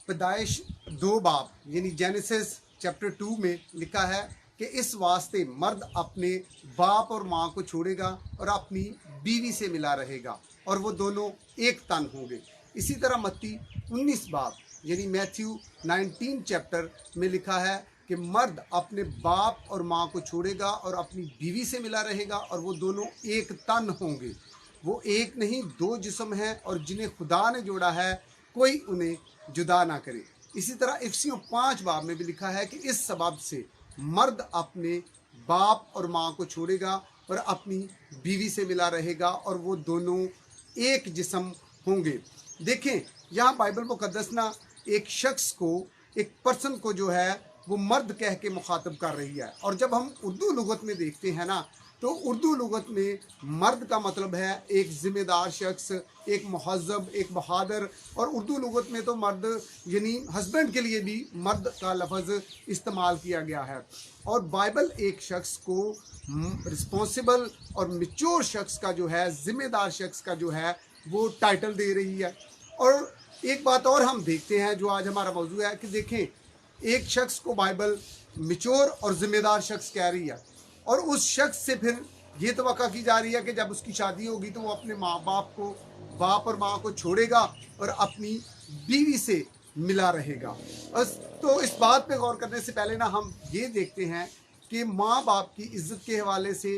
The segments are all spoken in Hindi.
पैदाइश 2 बाब यानी जेनेसिस चैप्टर 2 में लिखा है कि इस वास्ते मर्द अपने बाप और माँ को छोड़ेगा और अपनी बीवी से मिला रहेगा और वो दोनों एक तन होंगे। इसी तरह मत्ती 19 बाब यानी मैथ्यू 19 चैप्टर में लिखा है कि मर्द अपने बाप और माँ को छोड़ेगा और अपनी बीवी से मिला रहेगा और वो दोनों एक तन होंगे। वो एक नहीं 2 जिस्म हैं और जिन्हें खुदा ने जोड़ा है कोई उन्हें जुदा ना करे। इसी तरह इफिसियों 5 बाब में भी लिखा है कि इस सबब से मर्द अपने बाप और माँ को छोड़ेगा और अपनी बीवी से मिला रहेगा और वो दोनों एक जिस्म होंगे। देखें यहाँ बाइबल मुकद्दस ना एक शख्स को, एक पर्सन को जो है वो मर्द कह के मुखातब कर रही है। और जब हम उर्दू लुगत में देखते हैं ना तो उर्दू लुगत में मर्द का मतलब है एक ज़िम्मेदार शख्स, एक मुहज़्ज़ब, एक बहादुर। और उर्दू लुगत में तो मर्द यानी हस्बैंड के लिए भी मर्द का लफ्ज़ इस्तेमाल किया गया है। और बाइबल एक शख्स को रिस्पॉन्सिबल और मैच्योर शख्स का जो है, ज़िम्मेदार शख्स का जो है वो टाइटल दे रही है। और एक बात और हम देखते हैं जो आज हमारा मौजू है कि देखें एक शख्स को बाइबल मैच्योर और ज़िम्मेदार शख्स कह रही है और उस शख्स से फिर ये तवक्का की जा रही है कि जब उसकी शादी होगी तो वो अपने माँ बाप को, बाप और माँ को छोड़ेगा और अपनी बीवी से मिला रहेगा। तो इस बात पे गौर करने से पहले ना हम ये देखते हैं कि माँ बाप की इज्जत के हवाले से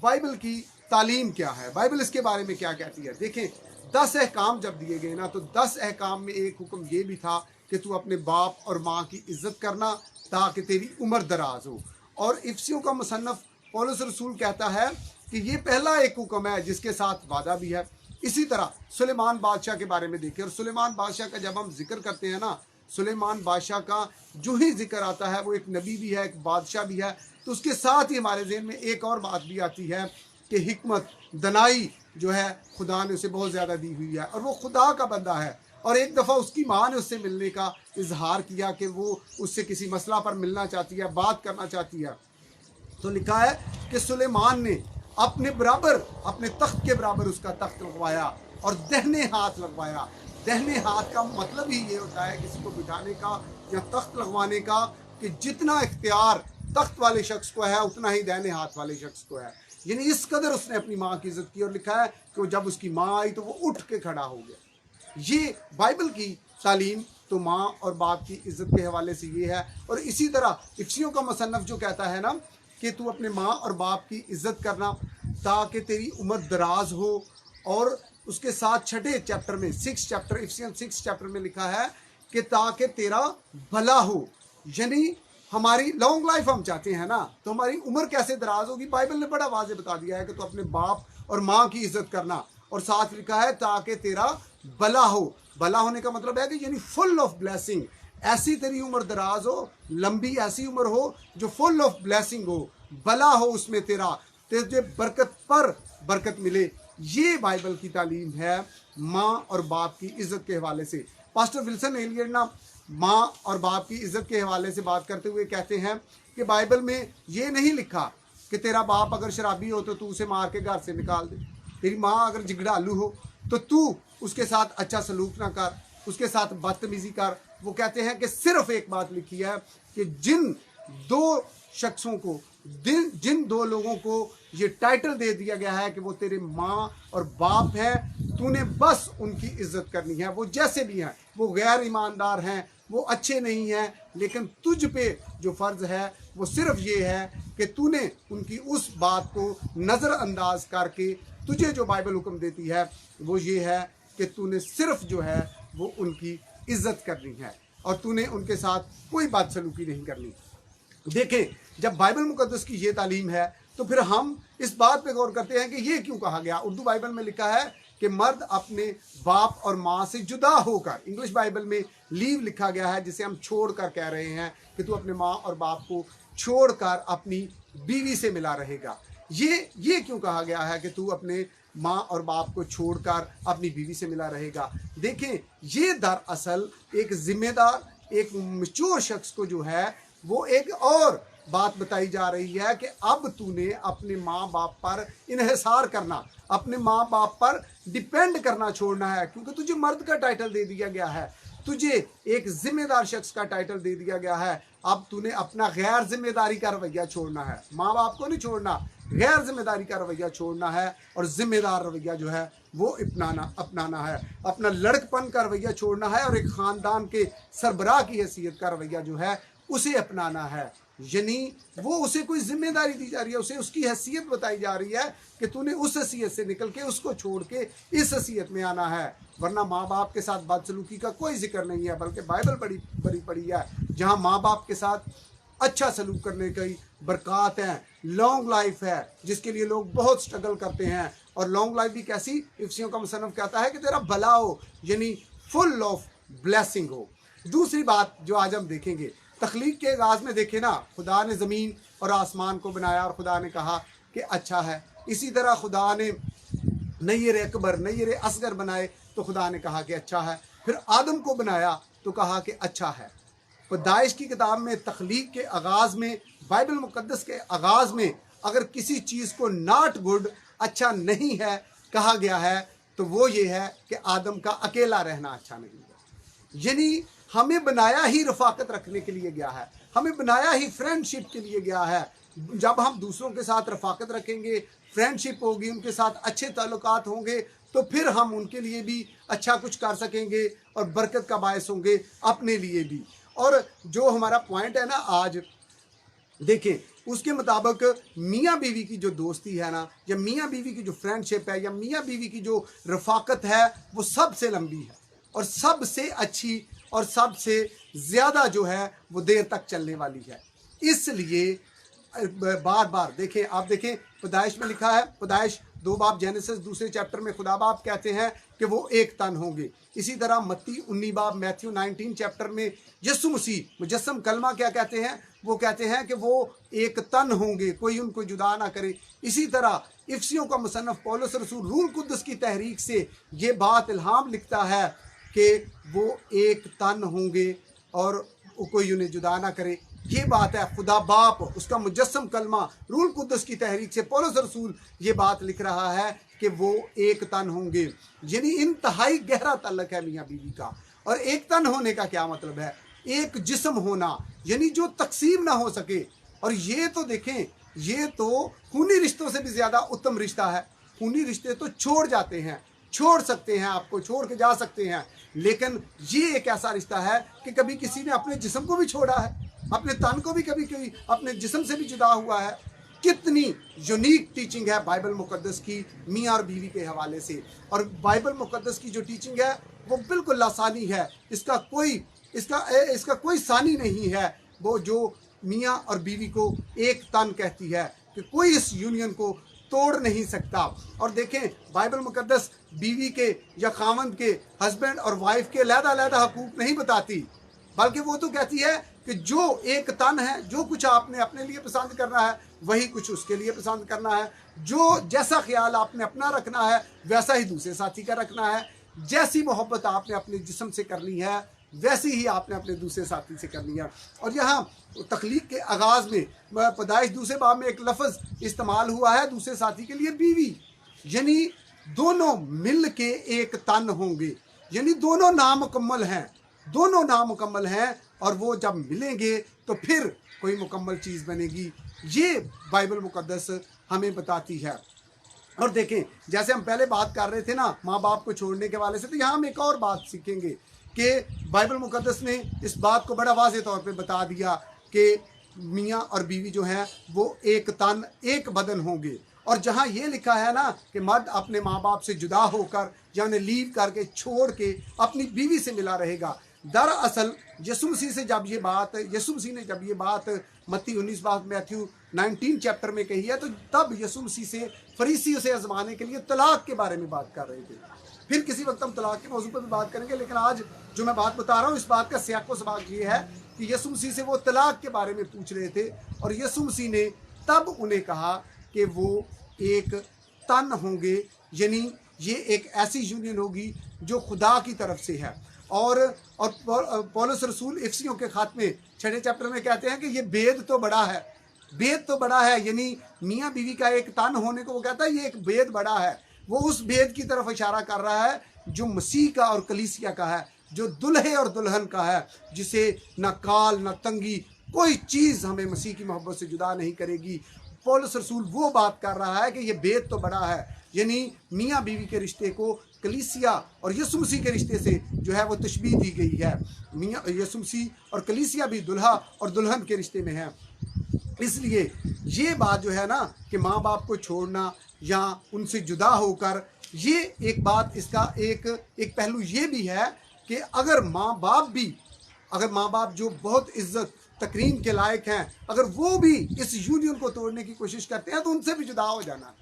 बाइबल की तालीम क्या है, बाइबल इसके बारे में क्या कहती है। देखें 10 अहकाम जब दिए गए ना तो 10 अहकाम में एक हुक्म ये भी था कि तू अपने बाप और माँ की इज्जत करना ताकि तेरी उम्र दराज हो। और इफिसियों का मुसन्नफ पौलुस रसूल कहता है कि ये पहला एक हुक्म है जिसके साथ वादा भी है। इसी तरह सुलेमान बादशाह के बारे में देखें और सुलेमान बादशाह का जब हम जिक्र करते हैं ना, सुलेमान बादशाह का जो ही जिक्र आता है वो एक नबी भी है, एक बादशाह भी है, तो उसके साथ ही हमारे ज़हन में एक और बात भी आती है कि हिकमत, दनाई जो है खुदा ने उसे बहुत ज़्यादा दी हुई है और वो खुदा का बंदा है। और एक दफ़ा उसकी माँ ने उससे मिलने का इजहार किया कि वो उससे किसी मसला पर मिलना चाहती है, बात करना चाहती है। तो लिखा है कि सुलेमान ने अपने बराबर, अपने तख्त के बराबर उसका तख्त लगवाया और दहने हाथ लगवाया। दहने हाथ का मतलब ही ये होता है किसी को बिठाने का या तख्त लगवाने का कि जितना इख्तियार तख्त वाले शख्स को है उतना ही दहने हाथ वाले शख्स को है। यानी इस कदर उसने अपनी माँ की इज्जत की। और लिखा है कि जब उसकी माँ आई तो वो उठ के खड़ा हो गया। ये बाइबल की तालीम तो माँ और बाप की इज्जत के हवाले से ये है। और इसी तरह इफिसियों का मुसन्नफ जो कहता है ना कि तू अपने माँ और बाप की इज्जत करना ताकि तेरी उम्र दराज हो। और उसके साथ छठे चैप्टर में 6 चैप्टर इफिसियन 6 चैप्टर में लिखा है कि ताकि तेरा भला हो। यानी हमारी लॉन्ग लाइफ हम चाहते हैं ना तो हमारी उम्र कैसे दराज होगी, बाइबल ने बड़ा वाज़े बता दिया है कि तू अपने बाप और माँ की इज्जत करना। और साथ लिखा है ताकि तेरा भला हो। भला होने का मतलब है कि यानी फुल ऑफ ब्लेसिंग, ऐसी तेरी उम्र दराज हो, लंबी ऐसी उम्र हो जो फुल ऑफ ब्लेसिंग हो, भला हो उसमें तेरा, तुझे बरकत पर बरकत मिले। ये बाइबल की तालीम है माँ और बाप की इज्जत के हवाले से। पास्टर विल्सन एलियट ना माँ और बाप की इज्जत के हवाले से बात करते हुए कहते हैं कि बाइबल में ये नहीं लिखा कि तेरा बाप अगर शराबी हो तो तू उसे मार के घर से निकाल दे, तेरी माँ अगर झगड़ालू हो तो तू उसके साथ अच्छा सलूक ना कर, उसके साथ बदतमीजी कर। वो कहते हैं कि सिर्फ एक बात लिखी है कि जिन 2 शख्सों को, जिन 2 लोगों को ये टाइटल दे दिया गया है कि वो तेरे माँ और बाप हैं, तूने बस उनकी इज्जत करनी है। वो जैसे भी हैं, वो गैर ईमानदार हैं, वो अच्छे नहीं हैं, लेकिन तुझ पे जो फ़र्ज़ है वो सिर्फ ये है कि तूने उनकी उस बात को नज़रअंदाज करके, तुझे जो बाइबल हुक्म देती है वो ये है कि तूने सिर्फ जो है वो उनकी इज्जत करनी है और तूने उनके साथ कोई बदसलूकी नहीं करनी। देखें जब बाइबल मुकद्दस की ये तालीम है तो फिर हम इस बात पे गौर करते हैं कि ये क्यों कहा गया। उर्दू बाइबल में लिखा है कि मर्द अपने बाप और माँ से जुदा होकर, इंग्लिश बाइबल में लीव लिखा गया है जिसे हम छोड़कर कह रहे हैं कि तू अपने माँ और बाप को छोड़कर अपनी बीवी से मिला रहेगा। ये क्यों कहा गया है कि तू अपने माँ और बाप को छोड़कर अपनी बीवी से मिला रहेगा। देखें ये दरअसल एक जिम्मेदार, एक मैच्योर शख्स को जो है वो एक और बात बताई जा रही है कि अब तूने अपने माँ बाप पर इन्हिसार करना, अपने माँ बाप पर डिपेंड करना छोड़ना है, क्योंकि तुझे मर्द का टाइटल दे दिया गया है। तुझे एक जिम्मेदार शख्स का टाइटल दे दिया गया है। अब तूने अपना गैर जिम्मेदारी का रवैया छोड़ना है, माँ बाप को नहीं छोड़ना, गैर जिम्मेदारी का रवैया छोड़ना है और जिम्मेदार रवैया जो है वो अपनाना है। अपना लड़कपन का रवैया छोड़ना है और एक ख़ानदान के सरबराह की हैसियत का रवैया जो है उसे अपनाना है। यानी वो उसे कोई जिम्मेदारी दी जा रही है, उसे उसकी हैसियत बताई जा रही है कि तूने उस हैसियत से निकल के उसको छोड़ के इस हैसियत में आना है। वरना माँ बाप के साथ बदसलूकी का कोई जिक्र नहीं है, बल्कि बाइबल बड़ी पड़ी है जहाँ माँ बाप के साथ अच्छा सलूक करने की बरक़ात हैं, लॉन्ग लाइफ है जिसके लिए लोग बहुत स्ट्रगल करते हैं। और लॉन्ग लाइफ भी कैसी, इफ्सियों का मुसन्नफ़ कहता है कि तेरा भला हो, यानी फुल ऑफ ब्लेसिंग हो। दूसरी बात जो आज हम देखेंगे, तख्लीक के आगाज़ में देखें ना, खुदा ने ज़मीन और आसमान को बनाया और खुदा ने कहा कि अच्छा है। इसी तरह खुदा ने नय्यर अकबर नय्यर असगर बनाए तो खुदा ने कहा कि अच्छा है। फिर आदम को बनाया तो कहा कि अच्छा है। पैदाइश की किताब में तख्लीक के आगाज़ में, बाइबल मुक़द्दस के आगाज़ में अगर किसी चीज़ को नॉट गुड, अच्छा नहीं है कहा गया है तो वो ये है कि आदम का अकेला रहना अच्छा नहीं है। यानी हमें बनाया ही रफ़ाकत रखने के लिए गया है, हमें बनाया ही फ्रेंडशिप के लिए गया है। जब हम दूसरों के साथ रफ़ाकत रखेंगे, फ्रेंडशिप होगी, उनके साथ अच्छे ताल्लुकात होंगे तो फिर हम उनके लिए भी अच्छा कुछ कर सकेंगे और बरकत का बायस होंगे अपने लिए भी। और जो हमारा पॉइंट है ना आज देखें, उसके मुताबिक मियाँ बीवी की जो दोस्ती है ना, या मियाँ बीवी की जो फ्रेंडशिप है, या मियाँ बीवी की जो रफ़ाकत है, वो सबसे लंबी है और सबसे अच्छी और सबसे ज़्यादा जो है वो देर तक चलने वाली है। इसलिए बार बार देखें, आप देखें पैदाइश में लिखा है, पैदाइश 2 बाब जेनेसिस दूसरे चैप्टर में खुदा बाप कहते हैं कि वो एक तन होंगे। इसी तरह मत्ती 19 बाब, मैथ्यू 19 चैप्टर में यीशु मसीह मुजस्सम कलमा क्या कहते हैं, वो कहते हैं कि वो एक तन होंगे, कोई उनको जुदा ना करे। इसी तरह इफ्सियों का मुसन्नफ़ पौलुस रसूल रूह कुद्दुस की तहरीक से ये बात इल्हाम लिखता है कि वो एक तन होंगे और कोई उन्हें जुदा ना करे। ये बात है खुदा बाप, उसका मुजस्सम कलमा रूह कुद्दुस की तहरीक से पौलुस रसूल ये बात लिख रहा है कि वो एक तन होंगे। यानी इंतहाई गहरा ताल्लुक है मियाँ बीवी का। और एक तन होने का क्या मतलब है, एक जिस्म होना, यानी जो तकसीम ना हो सके। और ये तो देखें, ये तो खूनी रिश्तों से भी ज़्यादा उत्तम रिश्ता है। खूनी रिश्ते तो छोड़ जाते हैं, छोड़ सकते हैं, आपको छोड़ के जा सकते हैं, लेकिन ये एक ऐसा रिश्ता है कि कभी किसी ने अपने जिस्म को भी छोड़ा है, अपने तन को भी कभी कभी अपने जिस्म से भी जुदा हुआ है। कितनी यूनिक टीचिंग है बाइबल मुक़द्दस की मियाँ और बीवी के हवाले से। और बाइबल मुक़द्दस की जो टीचिंग है वो बिल्कुल लासानी है, इसका कोई सानी नहीं है। वो जो मियाँ और बीवी को एक तन कहती है कि कोई इस यूनियन को तोड़ नहीं सकता। और देखें बाइबल मुक़द्दस बीवी के या खावंद के, हस्बैंड और वाइफ के अलग-अलग हकूक़ नहीं बताती, बल्कि वो तो कहती है कि जो एक तन है, जो कुछ आपने अपने लिए पसंद करना है वही कुछ उसके लिए पसंद करना है, जो जैसा ख्याल आपने अपना रखना है वैसा ही दूसरे साथी का रखना है, जैसी मोहब्बत आपने अपने जिस्म से करनी है वैसी ही आपने अपने दूसरे साथी से करनी है। और यहाँ तख्लीक के आगाज़ में पैदाइश दूसरे बाब में एक लफ्ज़ इस्तेमाल हुआ है दूसरे साथी के लिए बीवी, यानी दोनों मिल के एक तन होंगे, यानी दोनों नामुकम्मल हैं, दोनों नामुकम्मल हैं और वो जब मिलेंगे तो फिर कोई मुकम्मल चीज़ बनेगी। ये बाइबल मुक़द्दस हमें बताती है। और देखें, जैसे हम पहले बात कर रहे थे ना माँ बाप को छोड़ने के वाले से, तो यहाँ हम एक और बात सीखेंगे कि बाइबल मुक़द्दस ने इस बात को बड़ा वाज़ेह तौर पे बता दिया कि मियाँ और बीवी जो हैं वो एक तन एक बदन होंगे। और जहाँ ये लिखा है ना कि मर्द अपने माँ बाप से जुदा होकर या उन्हें लीव करके छोड़ के अपनी बीवी से मिला रहेगा, दरअसल यीशु मसीह से जब ये बात, यीशु मसीह ने जब ये बात मत्ती 19 बाब, मैथ्यू 19 चैप्टर में कही है, तो तब यीशु मसीह से फरीसियों से आजमाने के लिए तलाक के बारे में बात कर रहे थे। फिर किसी वक्त हम तलाक के मौजू पर भी बात करेंगे, लेकिन आज जो मैं बात बता रहा हूँ इस बात का सियाक व सबाक ये है कि यीशु मसीह से वो तलाक के बारे में पूछ रहे थे और यीशु मसीह ने तब उन्हें कहा कि वो एक तन होंगे, यानी ये एक ऐसी यूनियन होगी जो खुदा की तरफ से है। और पौलुस रसूल इफ्सियों के ख़त में 6 चैप्टर में कहते हैं कि ये भेद तो बड़ा है, भेद तो बड़ा है, यानी मियाँ बीवी का एक तन होने को वो कहता है ये एक भेद बड़ा है। वो उस भेद की तरफ इशारा कर रहा है जो मसीह का और कलीसिया का है। जो दुल्हे और दुल्हन का है, जिसे न काल न तंगी कोई चीज़ हमें मसीह की मोहब्बत से जुदा नहीं करेगी। पौलुस रसूल वो बात कर रहा है कि ये भेद तो बड़ा है, यानी मियाँ बीवी के रिश्ते को कलीसिया और यीशु मसीह के रिश्ते से जो है वो तशबीह दी गई है। मियाँ यीशु मसीह और कलीसिया भी दुल्हा और दुल्हन के रिश्ते में है। इसलिए ये बात जो है ना कि माँ बाप को छोड़ना या उनसे जुदा होकर, ये एक बात, इसका एक पहलू ये भी है कि अगर माँ बाप जो बहुत इज्जत तकरीम के लायक हैं, अगर वो भी इस यूनियन को तोड़ने की कोशिश करते हैं तो उनसे भी जुदा हो जाना।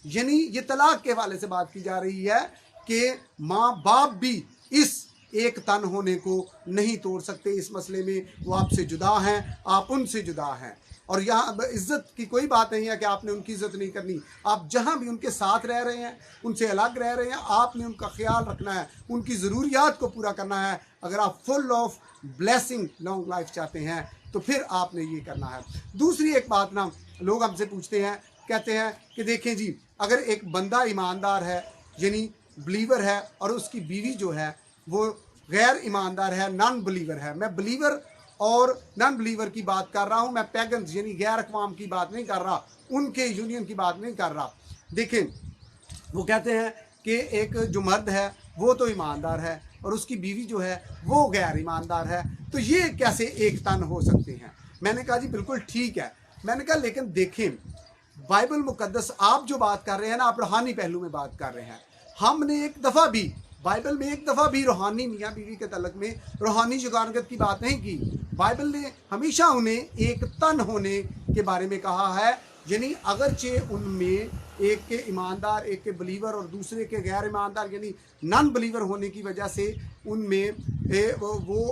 यानी ये तलाक के हवाले से बात की जा रही है कि माँ बाप भी इस एक तन होने को नहीं तोड़ सकते। इस मसले में वो आपसे जुदा हैं, आप उनसे जुदा हैं। और यहाँ इज्जत की कोई बात नहीं है कि आपने उनकी इज्जत नहीं करनी। आप जहाँ भी उनके साथ रह रहे हैं, उनसे अलग रह रहे हैं, आपने उनका ख्याल रखना है, उनकी ज़रूरियात को पूरा करना है। अगर आप full of blessing long life चाहते हैं तो फिर आपने ये करना है। दूसरी एक बात ना, लोग हमसे पूछते हैं, कहते हैं कि देखें जी, अगर एक बंदा ईमानदार है यानी बिलीवर है और उसकी बीवी जो है वो गैर ईमानदार है, नॉन बिलीवर है। मैं बिलीवर और नॉन बिलीवर की बात कर रहा हूँ, मैं पैगन्स यानी गैर अक़वाम की बात नहीं कर रहा, उनके यूनियन की बात नहीं कर रहा। देखें, वो कहते हैं कि एक जो मर्द है वो तो ईमानदार है और उसकी बीवी जो है वो गैर ईमानदार है, तो ये कैसे एक तन हो सकते हैं? मैंने कहा जी बिल्कुल ठीक है। मैंने कहा लेकिन देखें, बाइबल मुकद्दस आप जो बात कर रहे हैं ना, आप रूहानी पहलू में बात कर रहे हैं। हमने एक दफ़ा भी बाइबल में एक दफ़ा भी रूहानी मियाँ बीवी के तलक में रूहानी जुगानगत की बात नहीं की। बाइबल ने हमेशा उन्हें एक तन होने के बारे में कहा है, यानी अगरचे उनमें एक के ईमानदार, एक के बिलीवर और दूसरे के गैर ईमानदार यानी नॉन बिलीवर होने की वजह से उनमें वो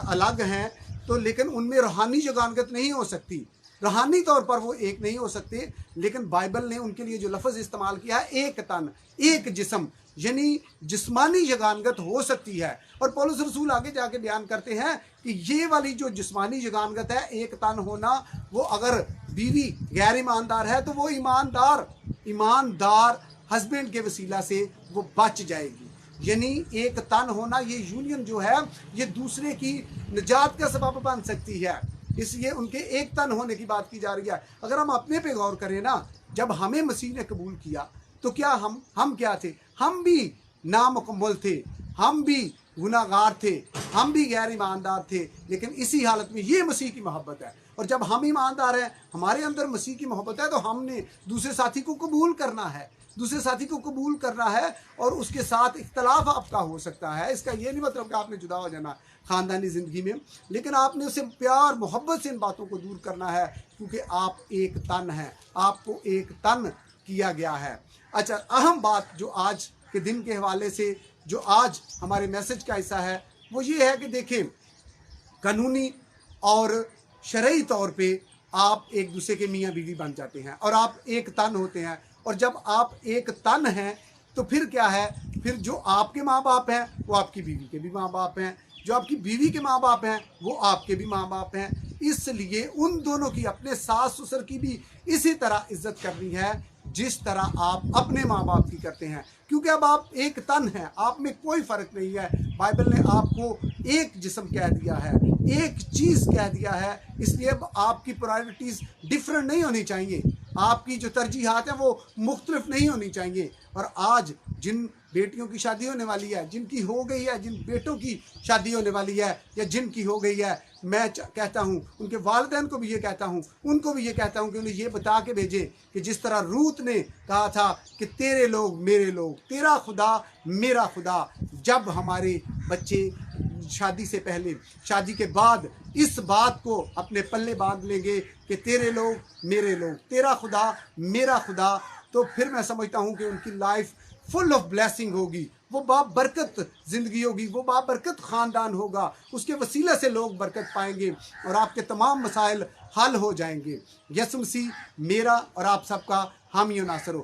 अलग हैं, तो लेकिन उनमें रूहानी जुगानगत नहीं हो सकती। रूहानी तौर पर वो एक नहीं हो सकते, लेकिन बाइबल ने उनके लिए जो लफ्ज़ इस्तेमाल किया है एक तन, एक जिस्म, यानी जिस्मानी जगानगत हो सकती है। और पौलुस रसूल आगे जाके बयान करते हैं कि ये वाली जो जिस्मानी जगानगत है, एक तन होना, वो अगर बीवी गैर ईमानदार है तो वो ईमानदार हस्बैंड के वसीला से वो बच जाएगी। यानी एक तन होना, ये यूनियन जो है ये दूसरे की निजात का सबब बन सकती है, इसलिए उनके एक तन होने की बात की जा रही है। अगर हम अपने पे गौर करें ना, जब हमें मसीह ने कबूल किया तो क्या हम क्या थे? हम भी नामुकम्मल थे, हम भी गुनाहगार थे, हम भी गैर ईमानदार थे, लेकिन इसी हालत में ये मसीह की मोहब्बत है। और जब हम ईमानदार हैं, हमारे अंदर मसीह की मोहब्बत है, तो हमने दूसरे साथी को कबूल करना है, दूसरे साथी को कबूल करना है। और उसके साथ इख्तलाफ आपका हो सकता है, इसका ये नहीं मतलब कि आपने जुदा हो जाना ख़ानदानी ज़िंदगी में, लेकिन आपने उसे प्यार मोहब्बत से इन बातों को दूर करना है, क्योंकि आप एक तन हैं, आपको एक तन किया गया है। अच्छा, अहम बात जो आज के दिन के हवाले से, जो आज हमारे मैसेज का हिस्सा है, वो ये है कि देखें, कानूनी और शरई तौर पे आप एक दूसरे के मियाँ बीवी बन जाते हैं और आप एक तन होते हैं। और जब आप एक तन हैं तो फिर क्या है? फिर जो आपके माँ बाप हैं वो आपकी बीवी के भी माँ बाप हैं, जो आपकी बीवी के माँ बाप हैं वो आपके भी माँ बाप हैं। इसलिए उन दोनों की, अपने सास ससुर की भी इसी तरह इज्जत करनी है जिस तरह आप अपने माँ बाप की करते हैं, क्योंकि अब आप एक तन हैं, आप में कोई फ़र्क नहीं है। बाइबल ने आपको एक जिस्म कह दिया है, एक चीज़ कह दिया है, इसलिए अब आपकी प्रायोरिटीज़ डिफरेंट नहीं होनी चाहिए, आपकी जो तरजीहात हैं वो मुख्तलिफ नहीं होनी चाहिए। और आज जिन बेटियों की शादी होने वाली है, जिनकी हो गई है, जिन बेटों की शादी होने वाली है या जिनकी हो गई है, मैं कहता हूँ उनके वालिदैन को भी ये कहता हूँ, उनको भी ये कहता हूँ कि उन्हें ये बता के भेजें कि जिस तरह रूत ने कहा था कि तेरे लोग मेरे लोग, तेरा खुदा मेरा खुदा, जब हमारे बच्चे शादी से पहले, शादी के बाद इस बात को अपने पल्ले बांध लेंगे कि तेरे लोग मेरे लोग, तेरा खुदा मेरा खुदा, तो फिर मैं समझता हूँ कि उनकी लाइफ फुल ऑफ ब्लेसिंग होगी, वो बाबरकत ज़िंदगी होगी, वो बाबरकत ख़ानदान होगा, उसके वसीले से लोग बरकत पाएंगे और आपके तमाम मसाइल हल हो जाएंगे। यीशु मसीह मेरा और आप सबका हामी और नासर हो।